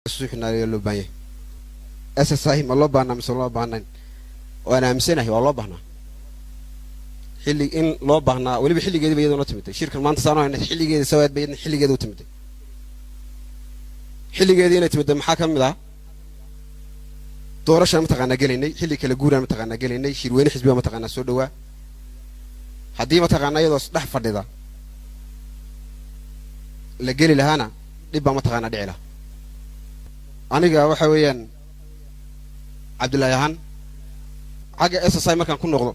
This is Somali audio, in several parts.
suuxna loo baahan SSI ma loo baahnaa mise loo baahnayn waana aaminsanahay waa loo baahnaa xilli in loo baahnaa waliba xilligeedii bay iyadoo timid shirkan maanta saanahay xilligeedii sawaad bay xilligeedii u timid xilligeedii inay timid maxaa ka mid ah doorasho ma taqaana galeynay xilli kala guuraan ma taqaana galeynay shirweyne xisbiga ma taqaana soo dhawaa haddii ma taqaana iyadoo dhex fadhida la geli lahaana dib ma taqaana dhici lahaa aniga waxa weeyaan Cabdullaahi ahaan xagga SSI markaan ku noqdo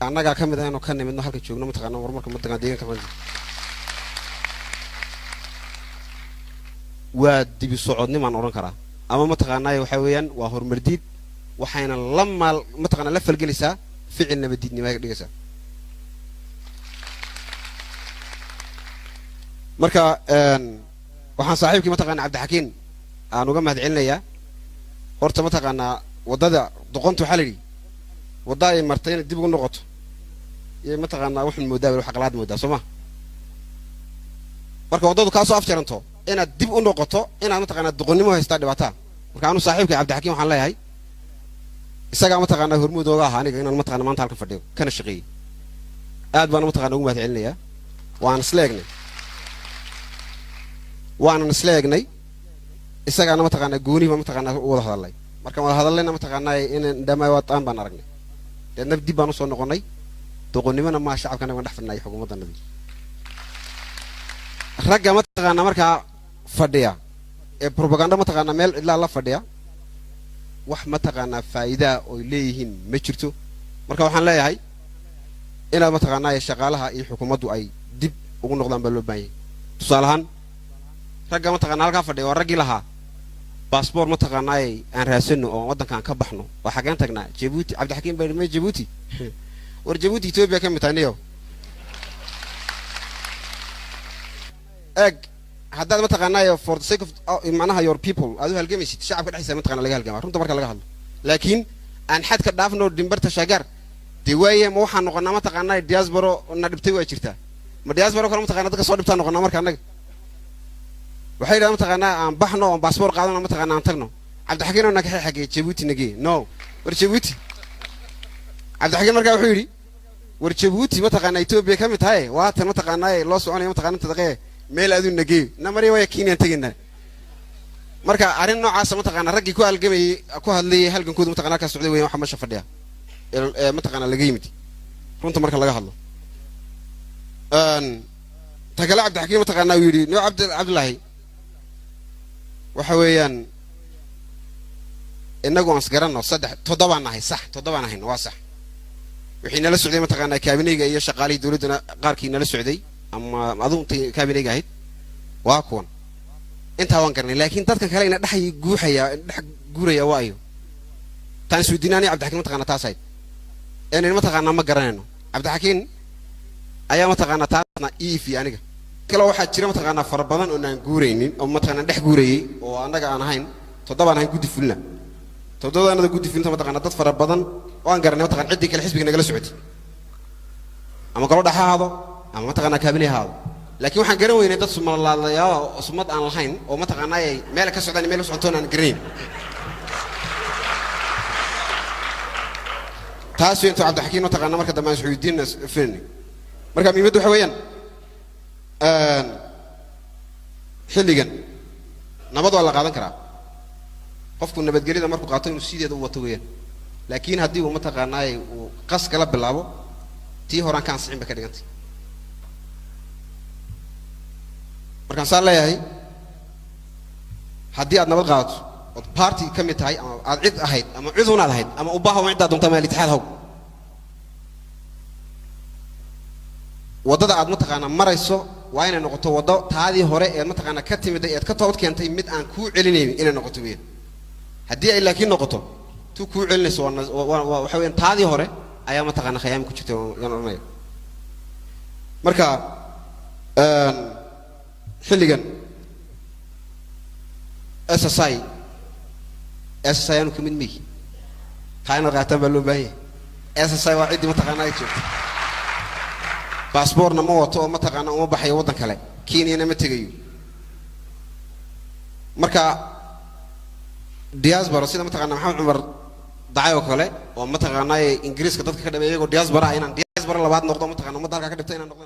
annaga ka mid ah inuu ka nimidno halka joogno ma taqaana warmarka ma taqaan deegaanka Ranji waa dib u socodnimaan oran karaa ama ma taqaanay waxa weeyaan waa hormardiid waxayna ma taqaana la falgelisaa ficil nabadiidnimo ay dhigaysaa marka waxaan saaxiibkii ma taqaana Cabdixakiin aan uga mahad celinayaa horta ma taqaana wadada doqontu waxa la yiri wada ay martay dib ugu noqoto iyo ma taqaana waxaan moodaa wax qalaad moodaa Soomaa marka wadadu ka soo afjaranto inaad dib u noqoto inaad ma taqaana doqonnimo haysta dhibaataa marka aanu saaxiibkii Cabdixakiin waxaan leeyahay isaga ma taqaana hormuud ooga ahaa aniga inaan ma taqaana maanta halka fadhiyo kana shaqeeyay aad baan ma taqaana ugu mahad celinayaa waan isleegnay isaga ma taqaana gooniba ma taqaana wada hadalay marka wada hadallayna ma taqaana in dhamay wataan baan aragnay dadna dib baan soo noqonay doqonnimana ma shacabkana waan dhex fadhnay xukuumaddanadii ragga ma taqaana marka fadhiya ee propaganda ma taqaana meel ilaa la fadhiya wax ma taqaana faa'iido oo leeyihiin ma jirto marka waxaan leeyahay inaad ma taqaana shaqaalaha iyo xukuumaddu ay dib ugu noqdaan baa loo baahan yahay tusaalahan ragga ma taqaana halka fadhiya waa raggii lahaa passport ma taqaana aan raasano oo wadankan ka baxno waxa gaan tagnaa Djibouti Cabdixakiin baa ma Djibouti war Djibouti Ethiopia ka mitaaniyo haddaad ma taqaana for the sake of manaha your people adu halgamaysid shacabka dhaxaysa ma taqaana laga halgama runta marka laga hadlo laakiin aan xad ka dhaafno dimbarta shagar diwaaye ma waxaan noqonaa ma taqaana diaspora na dhibtay waa jirtaa ma diaspora kale ma taqaana dadka soo dhibtaan noqonaa marka anaga waxay ma taqaana aan baxno oo passport qaadano ma taqaana aan tagno Cabdixakiin oo naga xaqay Djibouti nagee no war Djibouti Cabdixakiin marka wuxuu yiri war Djibouti ma taqaana Ethiopia ka mid tahay waa tan ma taqaana loo soconayo ma taqaana tadaqee meel aad u nagee namari way Kenya tagina marka arin noocaas ma taqaana raggi ku halgamay ku hadlay halgankooda ma taqaana ka socday weeyaan waxa ma shafadhiya ma taqaana laga yimid runta marka laga hadlo tagala Cabdixakiin ma taqaana uu yiri no Cabdullaahi waxa weeyaan inagu aan isgarano 7 nahay sax 7 nahay waa sax wixii nala socday ma taqaana kaabineyga iyo shaqaalihii dawladda qaarkii nala socday ama adunta kaabineyga ahayd waa kuwan inta waan garnay laakiin dadka kale ina dhaxay guuraya waayo tan suudinaani Cabdixakiin ma taqaana taasay ma taqaana ma garanayno Cabdixakiin ayaa ma taqaana taasna iifi aniga kala waxa jira ma taqaana far badan oo aan guureynin oo ma taqaana dhex guurayay oo anaga aan ahayn 7 aan ahayn gudi fulna 7 aanada gudi fulna ma taqaana dad far badan oo aan garanay ma taqaana cidii kale xisbiga nagala socotay ama kala dhaxaado ama ma taqaana kaabinay haado laakiin waxaan garan weynay dad Soomaaliyeed oo sumad aan lahayn oo ma taqaana ay meel ka socdaan meel u socotoon aan gareyn taas inta Cabdixakiin ma taqaana marka dhammaan Sacuudiin fiirni marka miimadu waxa weeyaan xilligan nabad waa la qaadan karaa qofku nabadgelida markuu qaato inuu sideeda u wato weeyaan laakiin haddii uu ma taqaana uu qas kala bilaabo tii horaan ka ansixin ba ka dhigantay markaan saan leeyahay haddii aad nabad qaadato oo party ka mid tahay ama aad cid ahayd ama cid unaad ahayd ama u baahan inta doonta meel itixaad haw wadada aad ma taqaana marayso waa inay noqoto wado taadii hore ee ma taqaana ka timid ee ka toobad keentay mid aan ku celinaynin inay noqoto weeyaan haddii ay laakiin noqoto tu ku celinayso waxa weeyaan taadii hore ayaa ma taqaana khiyaam ku jirtay yaan oranaya marka xilligan SSI aanu ka mid mihi taana qaatan baa loo baahan yahay SSI waa cidii ma taqaana ay joogto passport ma wato oo ma taqaana uma baxay wadan kale Kenya ma tagayo marka diaspora sida mataqaanaa maxamed cumar dacay oo kale oo mataqaanaa ingiriiska dadka ka dhameeyay oo diaspora inaan diaspora labaad noqdo mataqaanaa ummadda halka ka dhibtay inaan noqdo